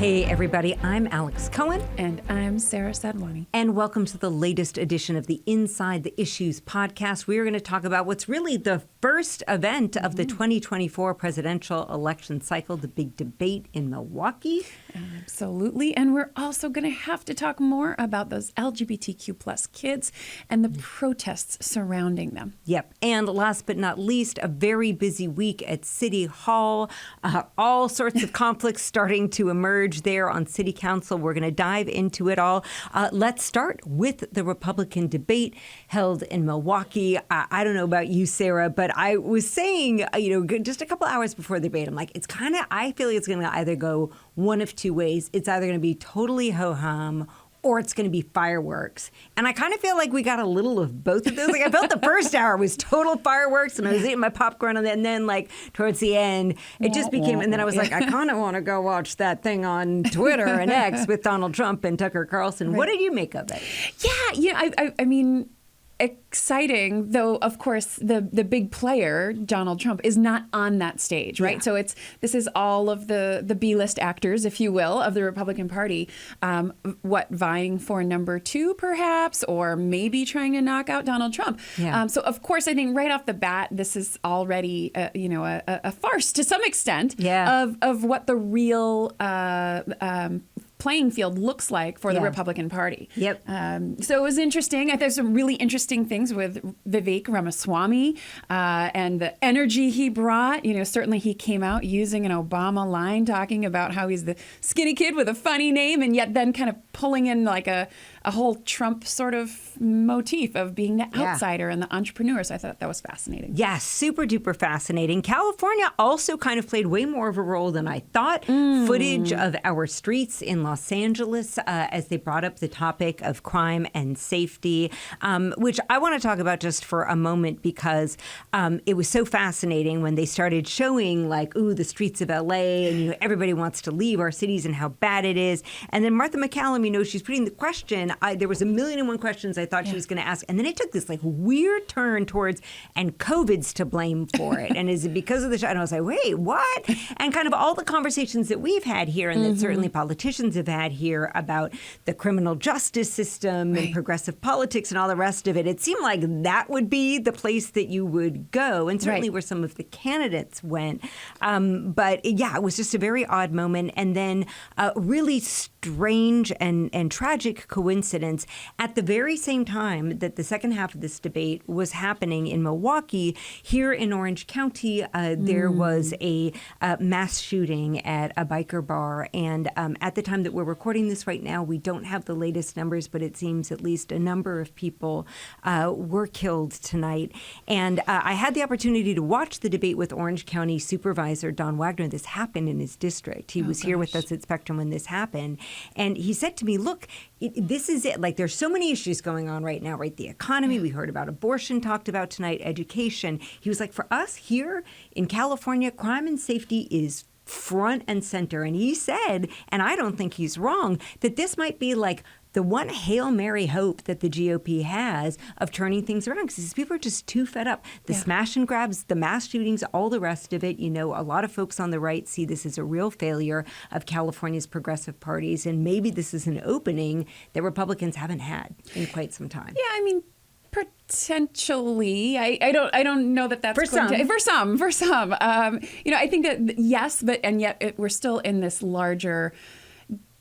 Hey, everybody, I'm Alex Cohen. And I'm Sara Sadhwani. And welcome to the latest edition of the Inside the Issues podcast. We are going to talk about what's really the first event of the 2024 presidential election cycle, the big debate in Milwaukee. Absolutely. And we're also going to have to talk more about those LGBTQ plus kids and the protests surrounding them. Yep. And last but not least, a very busy week at City Hall. All sorts of conflicts starting to emerge there on City Council. We're going to dive into it all. Let's start with the Republican debate held in Milwaukee. I don't know about you, Sara, but I was saying, just a couple hours before the debate, I'm like, I feel like it's going to either go one of two ways. It's either going to be totally ho-hum or it's going to be fireworks. And I kind of feel like we got a little of both of those. Like I felt the first hour was total fireworks and I was eating my popcorn on that. And then like towards the end, it just became, and then I was like, I kind of want to go watch that thing on Twitter and X with Donald Trump and Tucker Carlson. Right. What did you make of it? Yeah, I mean, exciting, though, of course, the big player, Donald Trump, is not on that stage, right? Yeah. So this is all of the B-list actors, if you will, of the Republican Party, vying for number two, perhaps, or maybe trying to knock out Donald Trump. Yeah. So, of course, I think right off the bat, this is already, a farce to some extent of what the real playing field looks like for the Republican Party. Yep. So it was interesting. I think there's some really interesting things with Vivek Ramaswamy and the energy he brought. Certainly he came out using an Obama line talking about how he's the skinny kid with a funny name and yet then kind of pulling in like a whole Trump sort of motif of being the outsider and the entrepreneur. So I thought that was fascinating. Yeah, super duper fascinating. California also kind of played way more of a role than I thought. Footage of our streets in Los Angeles as they brought up the topic of crime and safety, which I want to talk about just for a moment because it was so fascinating when they started showing like, the streets of LA and everybody wants to leave our cities and how bad it is. And then Martha McCallum, she's putting the question. There was 1,000,001 questions I thought she was going to ask. And then it took this like weird turn towards, and COVID's to blame for it. And is it because of the shot? And I was like, wait, what? And kind of all the conversations that we've had here and that certainly politicians have had here about the criminal justice system and progressive politics and all the rest of it. It seemed like that would be the place that you would go, and certainly where some of the candidates went. But it was just a very odd moment. And then really strange and tragic coincidence. At the very same time that the second half of this debate was happening in Milwaukee, here in Orange County, there was a mass shooting at a biker bar. And at the time that we're recording this right now, we don't have the latest numbers, but it seems at least a number of people were killed tonight. And I had the opportunity to watch the debate with Orange County Supervisor Don Wagner. This happened in his district. He was here with us at Spectrum when this happened. And he said to me, look, this is it. Like, there's so many issues going on right now, right? The economy, we heard about abortion talked about tonight, education. He was like, for us here in California, crime and safety is front and center. And he said, and I don't think he's wrong, that this might be like the one Hail Mary hope that the GOP has of turning things around, because people are just too fed up. The smash and grabs, the mass shootings, all the rest of it. A lot of folks on the right see this as a real failure of California's progressive parties. And maybe this is an opening that Republicans haven't had in quite some time. Yeah, I mean, potentially, I don't know that that's for some. For some. I think that yes, and yet we're still in this larger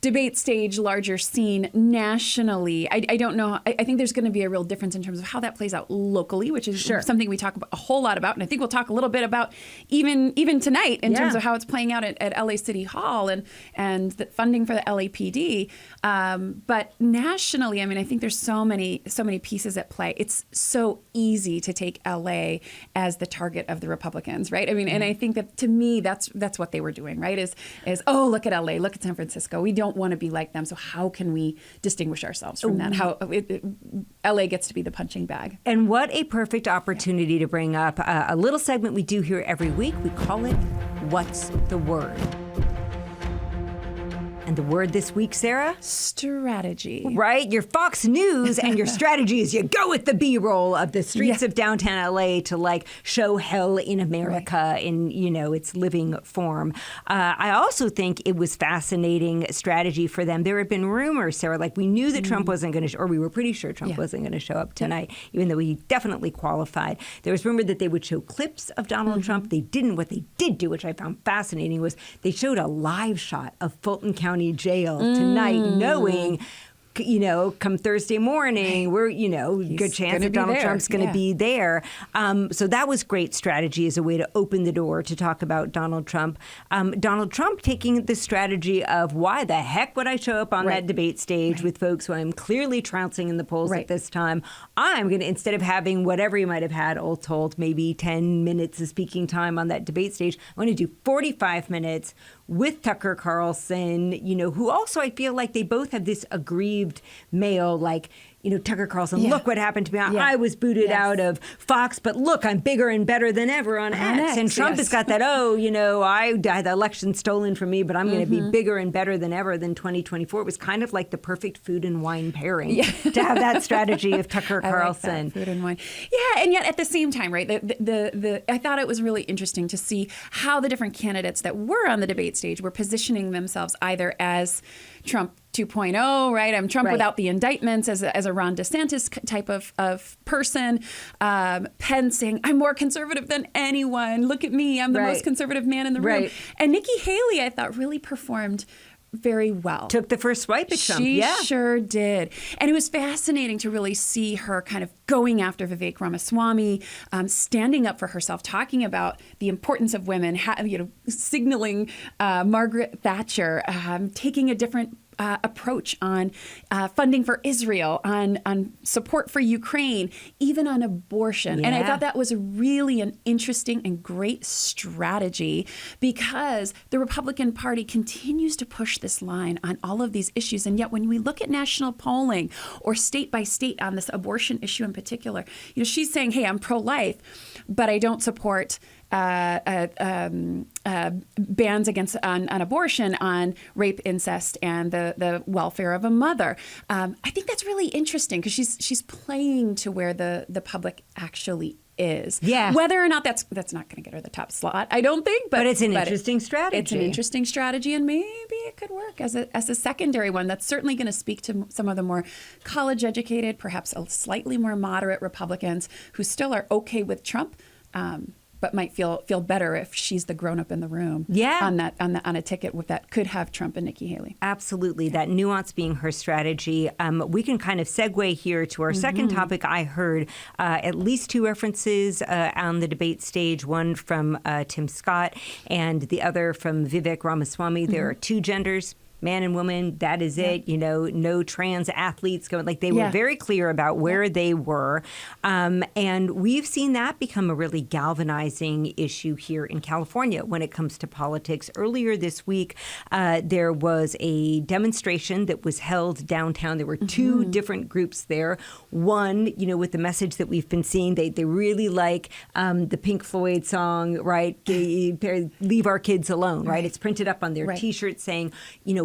debate stage, larger scene nationally. I don't know. I think there's going to be a real difference in terms of how that plays out locally, which is something we talk a whole lot about. And I think we'll talk a little bit about even tonight in terms of how it's playing out at LA City Hall and the funding for the LAPD. But nationally, I mean, I think there's so many pieces at play. It's so easy to take LA as the target of the Republicans, right? I mean, and I think that to me, that's what they were doing, right? Is look at LA, look at San Francisco. We don't want to be like them. So how can we distinguish ourselves from that? How LA gets to be the punching bag. And what a perfect opportunity to bring up a little segment we do here every week. We call it What's the Word? And the word this week, Sarah? Strategy. Right? Your Fox News and your strategy is you go with the B-roll of the streets of downtown LA to like show hell in America in, its living form. I also think it was fascinating strategy for them. There had been rumors, Sarah, like we knew that Trump wasn't going to, or we were pretty sure Trump wasn't going to show up tonight, even though he definitely qualified. There was rumor that they would show clips of Donald Trump. They didn't. What they did do, which I found fascinating, was they showed a live shot of Fulton County Jail tonight, knowing, come Thursday morning, we're, good chance that Donald Trump's going to be there. So that was great strategy as a way to open the door to talk about Donald Trump. Donald Trump taking the strategy of why the heck would I show up on that debate stage with folks who I'm clearly trouncing in the polls at this time? I'm going to, instead of having whatever he might have had, all told, maybe 10 minutes of speaking time on that debate stage, I'm going to do 45 minutes with Tucker Carlson, who also I feel like they both have this aggrieved male, like, Tucker Carlson, look what happened to me. I was booted out of Fox, but look, I'm bigger and better than ever on X. And Trump has got that, I had the election stolen from me, but I'm going to be bigger and better than ever than 2024. It was kind of like the perfect food and wine pairing to have that strategy of Tucker Carlson. I like that, food and wine. Yeah, and yet at the same time, right, I thought it was really interesting to see how the different candidates that were on the debate stage were positioning themselves either as Trump 2.0, right? I'm Trump without the indictments as a Ron DeSantis type of person. Pence saying, I'm more conservative than anyone. Look at me. I'm the most conservative man in the room. And Nikki Haley, I thought, really performed very well. Took the first swipe at Trump. She sure did. And it was fascinating to really see her kind of going after Vivek Ramaswamy, standing up for herself, talking about the importance of women, signaling Margaret Thatcher, taking a different approach on funding for Israel, on support for Ukraine, even on abortion. And I thought that was really an interesting and great strategy because the Republican Party continues to push this line on all of these issues. And yet when we look at national polling or state by state on this abortion issue in particular, she's saying, hey, I'm pro-life, but I don't support bans against on abortion, on rape, incest, and the welfare of a mother. I think that's really interesting because she's playing to where the public actually is. Yeah. Whether or not that's not going to get her the top slot, I don't think. But it's an interesting strategy. It's an interesting strategy, and maybe it could work as a secondary one. That's certainly going to speak to some of the more college-educated, perhaps a slightly more moderate Republicans who still are okay with Trump. But might feel better if she's the grown up in the room. On a ticket that could have Trump and Nikki Haley. Absolutely, that nuance being her strategy. We can kind of segue here to our second topic. I heard at least two references on the debate stage. One from Tim Scott, and the other from Vivek Ramaswamy. There are two genders. Man and woman, that is it. No trans athletes going. Like they were very clear about where they were. And we've seen that become a really galvanizing issue here in California when it comes to politics. Earlier this week, there was a demonstration that was held downtown. There were two different groups there. One, with the message that we've been seeing, they really like the Pink Floyd song, right? Leave our kids alone, right? It's printed up on their T-shirts saying,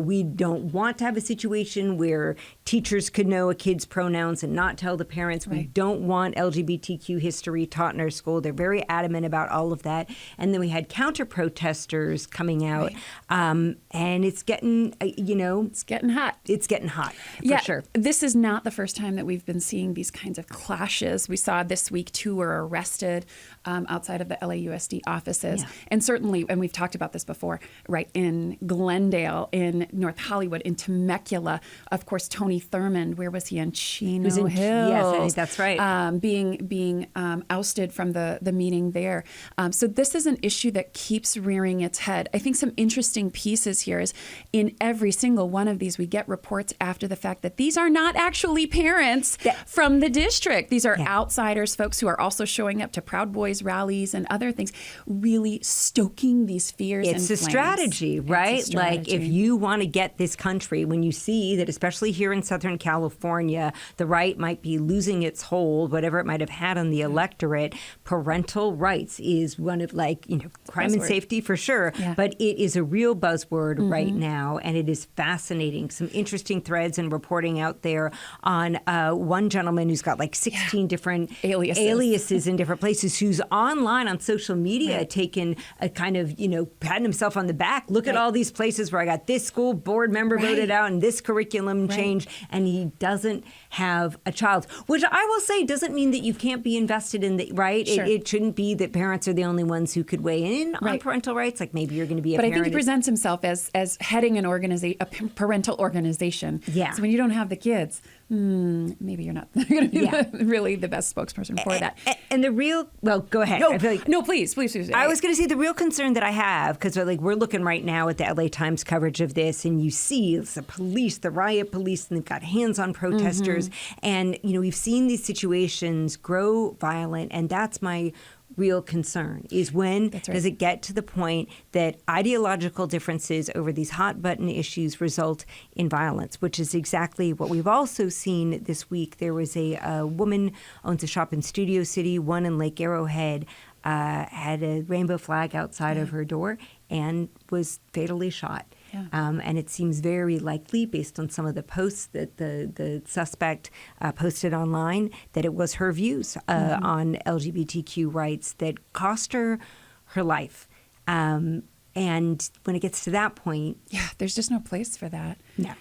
we don't want to have a situation where teachers could know a kid's pronouns and not tell the parents. We don't want LGBTQ history taught in our school. They're very adamant about all of that. And then we had counter-protesters coming out. And it's getting, It's getting hot. It's getting hot, for sure. This is not the first time that we've been seeing these kinds of clashes. We saw this week 2 were arrested outside of the LAUSD offices. And certainly, and we've talked about this before, right, in Glendale, in North Hollywood, in Temecula, of course, Tony Thurmond, where was he? In Chino Hills. Yes, I think that's right. Being ousted from the meeting there. So this is an issue that keeps rearing its head. I think some interesting pieces here is in every single one of these, we get reports after the fact that these are not actually parents from the district. These are outsiders, folks who are also showing up to Proud Boys rallies and other things, really stoking these fears It's and a strategy, right? Like if you want to get this country, when you see that, especially here in Southern California, the right might be losing its hold, whatever it might have had on the electorate. Parental rights is one of crime and safety for sure, but it is a real buzzword right now, and it is fascinating. Some interesting threads and reporting out there on one gentleman who's got 16 different aliases in different places, who's online on social media taking a kind of, patting himself on the back. Look at all these places where I got this school board member voted out and this curriculum changed, and he doesn't have a child, which I will say doesn't mean that you can't be invested in the right. Sure. It shouldn't be that parents are the only ones who could weigh in on parental rights. Like maybe you're going to be a parent. But I think he presents himself as heading a parental organization. Yeah. So when you don't have the kids, maybe you're not going to be really the best spokesperson for that. And the real, well, go ahead. No, please. I was going to say the real concern that I have, because we're looking right now at the LA Times coverage of this, and you see the police, the riot police, and they've got hands on protesters. And, we've seen these situations grow violent, and that's my real concern, is when does it get to the point that ideological differences over these hot button issues result in violence, which is exactly what we've also seen this week. There was a woman owns a shop in Studio City, one in Lake Arrowhead, had a rainbow flag outside of her door and was fatally shot. Yeah. And it seems very likely, based on some of the posts that the suspect posted online, that it was her views on LGBTQ rights that cost her her life. And when it gets to that point... Yeah, there's just no place for that. No.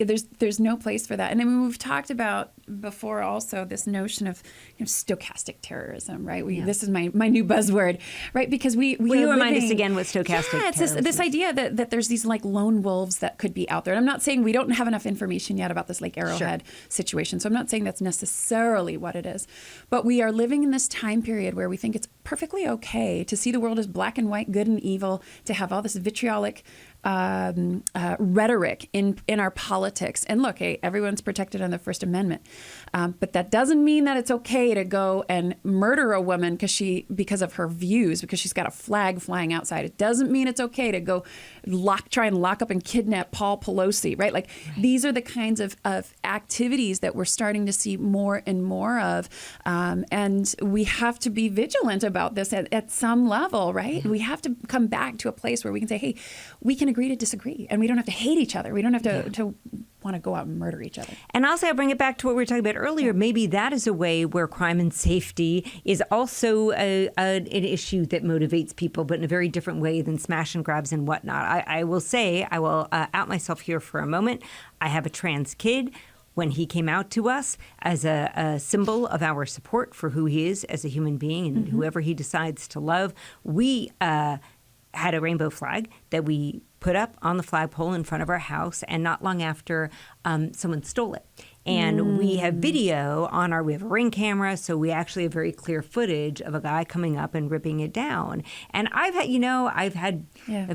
There's no place for that. And I mean, we've talked about before also this notion of stochastic terrorism, right? This is my new buzzword, right? Because will you remind us again what stochastic terrorism is? It's this idea that there's these lone wolves that could be out there. And I'm not saying we don't have enough information yet about this Lake Arrowhead situation. So I'm not saying that's necessarily what it is. But we are living in this time period where we think it's perfectly okay to see the world as black and white, good and evil, to have all this vitriolic rhetoric in our politics. And look, hey, everyone's protected on the First Amendment. But that doesn't mean that it's okay to go and murder a woman because of her views, because she's got a flag flying outside. It doesn't mean it's okay to go try and lock up and kidnap Paul Pelosi, right? These are the kinds of activities that we're starting to see more and more of. And we have to be vigilant about this at some level, right? We have to come back to a place where we can say, hey, we can agree to disagree, and we don't have to hate each other. We don't have to want to go out and murder each other. And I'll say, I'll bring it back to what we were talking about earlier. Maybe that is a way where crime and safety is also an issue that motivates people, but in a very different way than smash and grabs and whatnot. I will say, I will out myself here for a moment. I have a trans kid. When he came out to us as a symbol of our support for who he is as a human being and whoever he decides to love, we had a rainbow flag that we put up on the flagpole in front of our house, and not long after, someone stole it. And we have video we have a Ring camera, so we actually have very clear footage of a guy coming up and ripping it down. And I've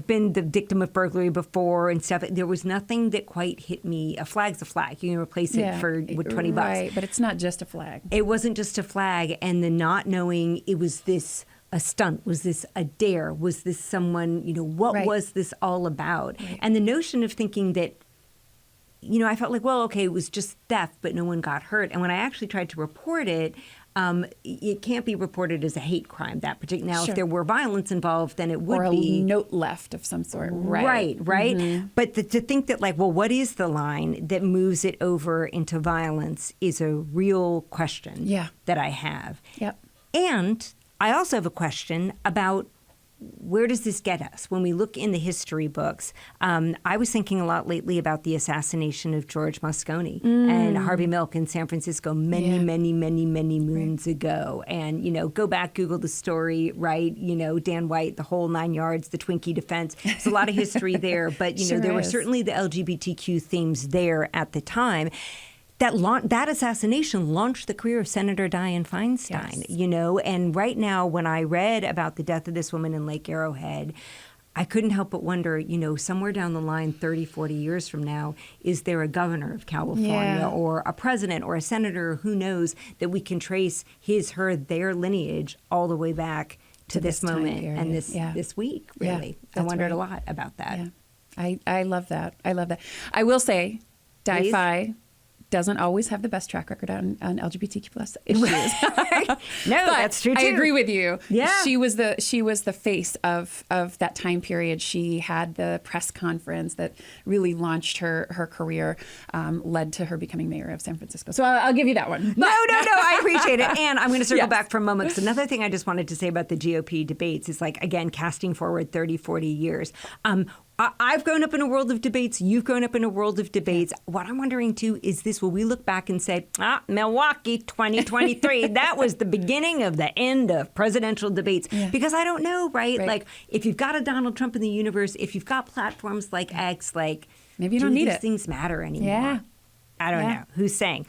been the victim of burglary before and stuff. There was nothing that quite hit me. A flag's a flag. You can replace it for $20. Right, but it's not just a flag. It wasn't just a flag, and the not knowing it was this a stunt? Was this a dare? Was this someone, what was this all about? Right. And the notion of thinking that, I felt like, well, okay, it was just theft, but no one got hurt. And when I actually tried to report it, it can't be reported as a hate crime, that particular. Now, if there were violence involved, then it would be. Or a note left of some sort. Right. Mm-hmm. But to think that, what is the line that moves it over into violence is a real question that I have. Yep. And I also have a question about where does this get us? When we look in the history books, I was thinking a lot lately about the assassination of George Moscone and Harvey Milk in San Francisco many moons ago. And, go back, Google the story, right? Dan White, the whole 9 yards, the Twinkie defense. There's a lot of history there. But, there were certainly the LGBTQ themes there at the time. That assassination launched the career of Senator Dianne Feinstein, and right now when I read about the death of this woman in Lake Arrowhead, I couldn't help but wonder, somewhere down the line, 30, 40 years from now, is there a governor of California or a president or a senator, who knows, that we can trace their lineage all the way back to this moment and this week, really. I wondered a lot about that. Yeah. I love that. I will say, Die-Fi doesn't always have the best track record on LGBTQ plus issues. No, that's true too. I agree with you. Yeah. She was the face of that time period. She had the press conference that really launched her career, led to her becoming mayor of San Francisco. So I'll give you that one. No, I appreciate it. And I'm going to circle back for a moment. So another thing I just wanted to say about the GOP debates is, like, again, casting forward 30, 40 years. I've grown up in a world of debates. You've grown up in a world of debates. What I'm wondering, too, is this: will we look back and say, Milwaukee 2023, that was the beginning of the end of presidential debates? Yeah. Because I don't know, right? Like, if you've got a Donald Trump in the universe, if you've got platforms like X, like, maybe you don't need these it. things matter anymore? Yeah. I don't know. Who's saying?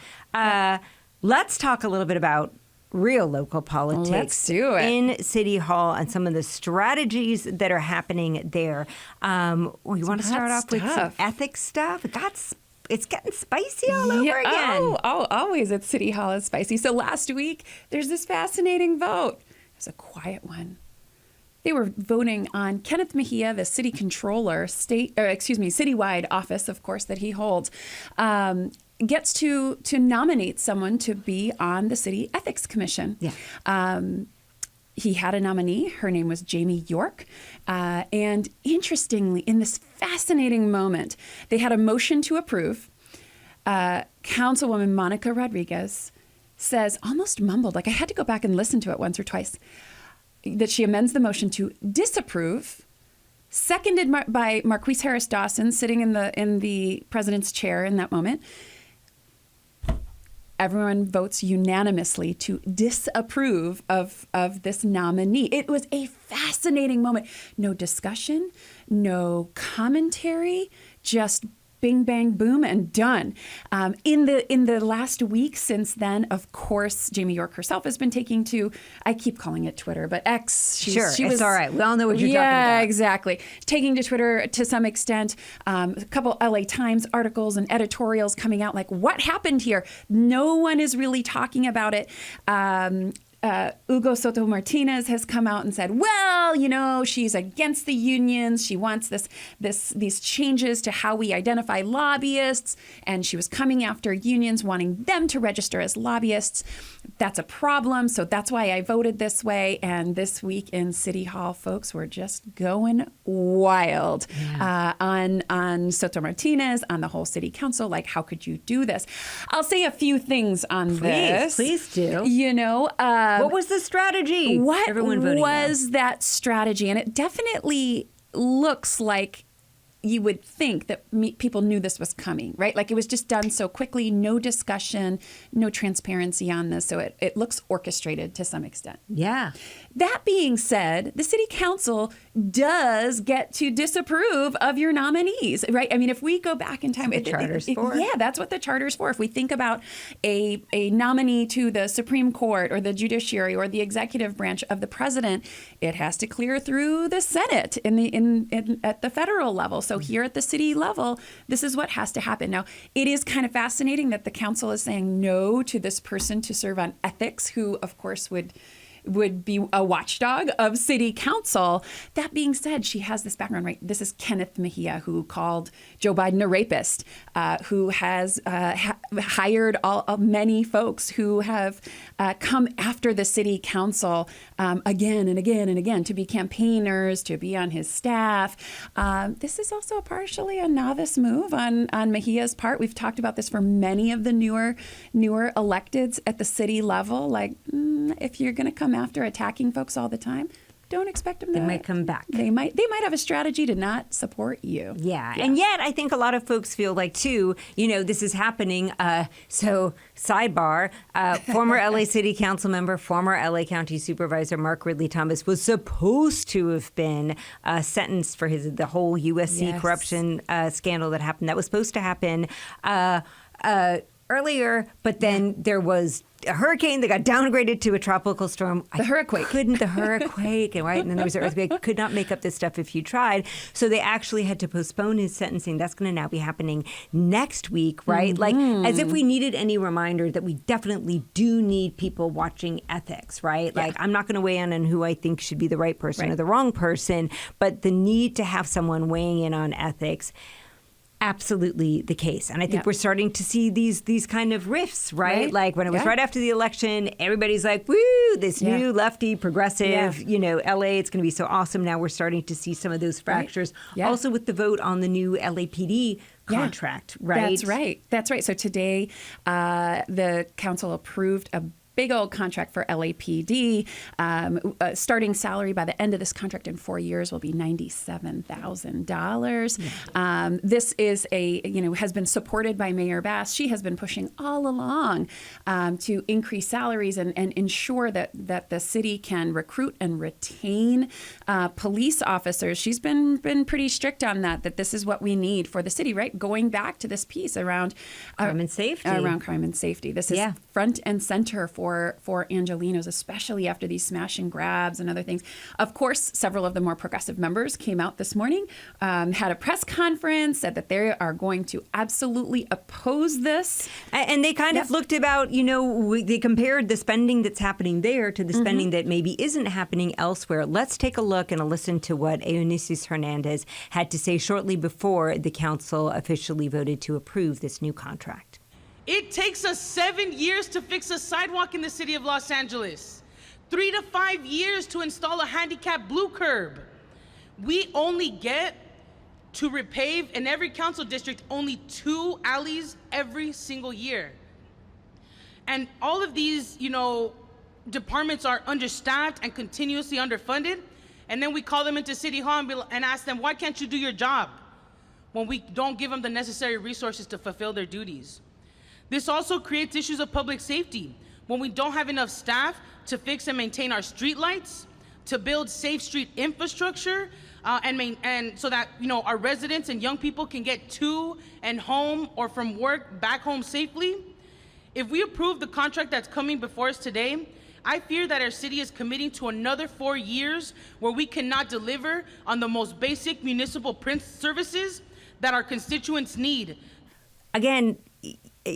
Let's talk a little bit about real local politics. Let's do it. In City Hall and some of the strategies that are happening there. We want to start off with some ethics stuff. It's getting spicy all over again. Oh, always at City Hall is spicy. So last week, there's this fascinating vote. It was a quiet one. They were voting on Kenneth Mejia, the city controller, citywide office, of course, that he holds. Gets to nominate someone to be on the City Ethics Commission. Yeah. He had a nominee. Her name was Jamie York. And interestingly, in this fascinating moment, they had a motion to approve. Councilwoman Monica Rodriguez says, almost mumbled, like I had to go back and listen to it once or twice, that she amends the motion to disapprove, seconded by Marquise Harris Dawson, sitting in the president's chair in that moment. Everyone votes unanimously to disapprove of this nominee. It was a fascinating moment. No discussion, no commentary, just bing, bang, boom, and done. In the last week since then, of course, Jamie York herself has been taking to, I keep calling it Twitter, but X. She was, it's all right. We all know what you're talking about. Yeah, exactly. Taking to Twitter to some extent. A couple LA Times articles and editorials coming out like, what happened here? No one is really talking about it. Hugo Soto Martinez has come out and said, well, she's against the unions. She wants these changes to how we identify lobbyists. And she was coming after unions, wanting them to register as lobbyists. That's a problem. So that's why I voted this way. And this week in City Hall, folks were just going wild on Soto Martinez, on the whole city council. Like, how could you do this? I'll say a few things on this. Please do. What was the strategy? What Everyone voting was that strategy? And it definitely looks like you would think that people knew this was coming, right? Like, it was just done so quickly, no discussion, no transparency on this. So it looks orchestrated to some extent. Yeah. That being said, the city council does get to disapprove of your nominees, right? I mean, if we go back in time, the charter's for. Yeah, that's what the charter's for. If we think about a nominee to the Supreme Court or the judiciary or the executive branch of the president, it has to clear through the Senate at the federal level. So here at the city level, this is what has to happen. Now, it is kind of fascinating that the council is saying no to this person to serve on ethics, who, of course, would be a watchdog of city council. That being said, she has this background, right? This is Kenneth Mejia, who called Joe Biden a rapist, who has hired many folks who have come after the city council again and again and again to be campaigners, to be on his staff. This is also partially a novice move on Mejia's part. We've talked about this for many of the newer electeds at the city level. Like, if you're going to come after attacking folks all the time, don't expect them to. They might come back. They might have a strategy to not support you. Yeah. And yet I think a lot of folks feel like, too, this is happening. So sidebar, former LA City Council member, former LA County Supervisor Mark Ridley Thomas was supposed to have been sentenced for the whole USC corruption scandal that happened. That was supposed to happen earlier, but then there was a hurricane that got downgraded to a tropical storm. The hurricane. Right? And then there was an earthquake. Could not make up this stuff if you tried. So they actually had to postpone his sentencing. That's going to now be happening next week, right? Like, as if we needed any reminder that we definitely do need people watching ethics, right? Yeah. Like, I'm not going to weigh in on who I think should be the right person or the wrong person, but the need to have someone weighing in on ethics. absolutely the case. And I think Yeah. we're starting to see these kind of rifts, right? Like when it was Yeah. right after the election, everybody's like, woo, this Yeah. new lefty progressive, Yeah. LA, it's going to be so awesome. Now we're starting to see some of those fractures. Yeah. Also with the vote on the new LAPD contract, right? That's right. So today, the council approved a big old contract for LAPD. Starting salary by the end of this contract in 4 years will be $97,000. This is has been supported by Mayor Bass. She has been pushing all along to increase salaries and ensure that the city can recruit and retain police officers. She's been pretty strict on that this is what we need for the city, right? Going back to this piece around Crime and safety. Around crime and safety. This is front and center for Angelenos, especially after these smash and grabs and other things. Of course, several of the more progressive members came out this morning, had a press conference, said that they are going to absolutely oppose this. And they kind of looked about, they compared the spending that's happening there to the spending that maybe isn't happening elsewhere. Let's take a look and listen to what Eunices Hernandez had to say shortly before the council officially voted to approve this new contract. It takes us 7 years to fix a sidewalk in the city of Los Angeles, 3 to 5 years to install a handicap blue curb. We only get to repave in every council district only 2 alleys every single year. And all of these, departments are understaffed and continuously underfunded. And then we call them into City Hall and ask them, why can't you do your job? When we don't give them the necessary resources to fulfill their duties. This also creates issues of public safety when we don't have enough staff to fix and maintain our streetlights, to build safe street infrastructure, and so that our residents and young people can get to and home or from work back home safely. If we approve the contract that's coming before us today, I fear that our city is committing to another 4 years where we cannot deliver on the most basic municipal services that our constituents need. Again,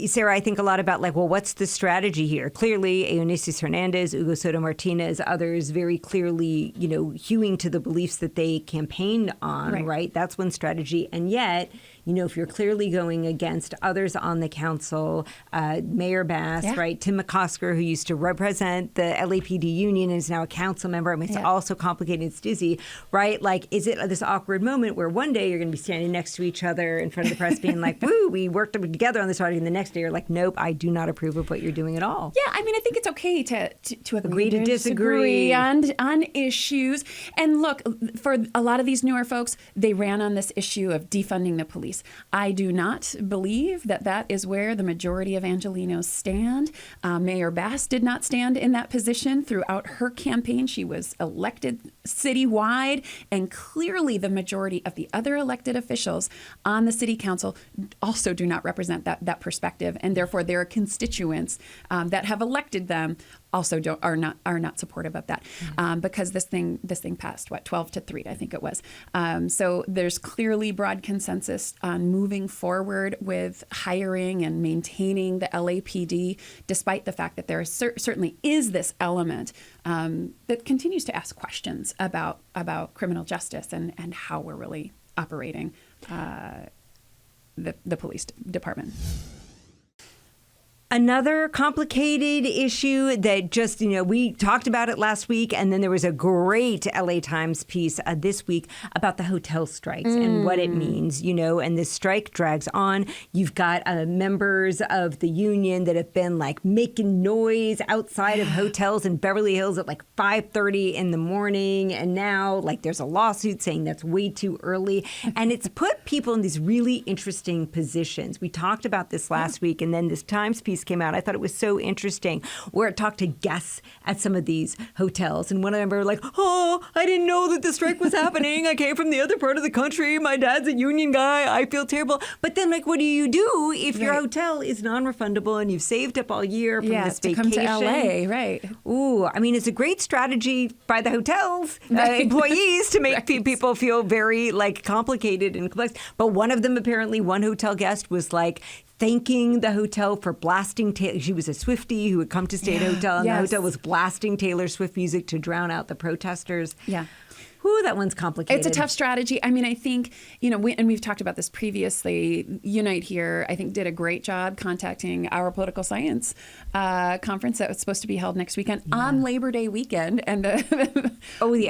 Sara, I think a lot about what's the strategy here? Clearly, Eunices Hernandez, Hugo Soto Martinez, others very clearly, hewing to the beliefs that they campaigned on, right? That's one strategy. And yet, if you're clearly going against others on the council, Mayor Bass, right? Tim McCosker, who used to represent the LAPD union and is now a council member. I mean, it's all so complicated. It's dizzy, right? Is it this awkward moment where one day you're going to be standing next to each other in front of the press being like, woo, we worked together on this project, and the next day you're like, nope, I do not approve of what you're doing at all. Yeah, I mean, I think it's okay to agree to disagree on issues. And look, for a lot of these newer folks, they ran on this issue of defunding the police. I do not believe that is where the majority of Angelenos stand. Mayor Bass did not stand in that position throughout her campaign. She was elected citywide, and clearly the majority of the other elected officials on the city council also do not represent that perspective, and therefore their constituents that have elected them also are not supportive of that, because this thing passed 12-3, I think it was. So there's clearly broad consensus on moving forward with hiring and maintaining the LAPD, despite the fact that there certainly is this element that continues to ask questions about criminal justice and how we're really operating the police department. Another complicated issue that just, we talked about it last week, and then there was a great LA Times piece this week about the hotel strikes and what it means, and this strike drags on. You've got members of the union that have been making noise outside of hotels in Beverly Hills at 5:30 in the morning. And now there's a lawsuit saying that's way too early. And it's put people in these really interesting positions. We talked about this last week, and then this Times piece came out. I thought it was so interesting, where it talked to guests at some of these hotels. And one of them were like, oh, I didn't know that the strike was happening. I came from the other part of the country. My dad's a union guy. I feel terrible. But then, what do you do if your hotel is non-refundable and you've saved up all year from this vacation? To come to LA, right. Ooh, I mean, it's a great strategy by the hotels employees to make people feel very complicated and complex. But one hotel guest was thanking the hotel for blasting Taylor. She was a Swiftie who had come to stay at a hotel, and the hotel was blasting Taylor Swift music to drown out the protesters. Yeah. Whew, that one's complicated. It's a tough strategy. I mean, I think, we've talked about this previously. Unite Here, I think, did a great job contacting our political science conference that was supposed to be held next weekend on Labor Day weekend. And the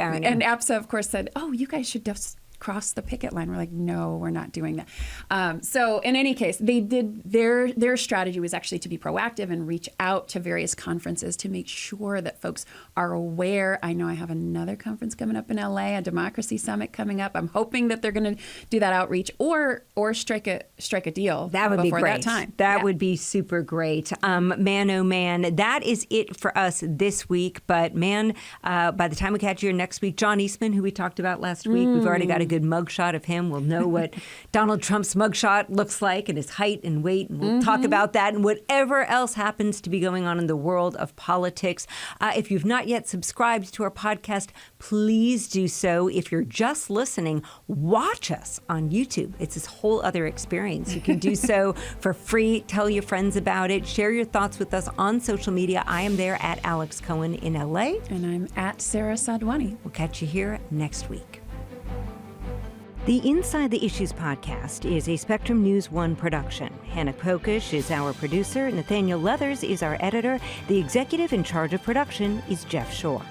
irony. And APSA, of course, said, oh, you guys should just cross the picket line. We're like, no, we're not doing that. So in any case, they did their strategy was actually to be proactive and reach out to various conferences to make sure that folks are aware. I know I have another conference coming up in LA, a democracy summit coming up. I'm hoping that they're going to do that outreach or strike a deal. That would be great. That time. That would be super great. Man, oh man, that is it for us this week. But man, by the time we catch you next week, John Eastman, who we talked about last week, we've already got a good mugshot of him. We'll know what Donald Trump's mugshot looks like and his height and weight. And we'll talk about that and whatever else happens to be going on in the world of politics. If you've not yet subscribed to our podcast, please do so. If you're just listening, watch us on YouTube. It's this whole other experience. You can do so for free. Tell your friends about it. Share your thoughts with us on social media. I am there at Alex Cohen in LA. And I'm at Sara Sadhwani. We'll catch you here next week. The Inside the Issues podcast is a Spectrum News One production. Hannah Kokish is our producer. Nathaniel Leathers is our editor. The executive in charge of production is Jeff Shore.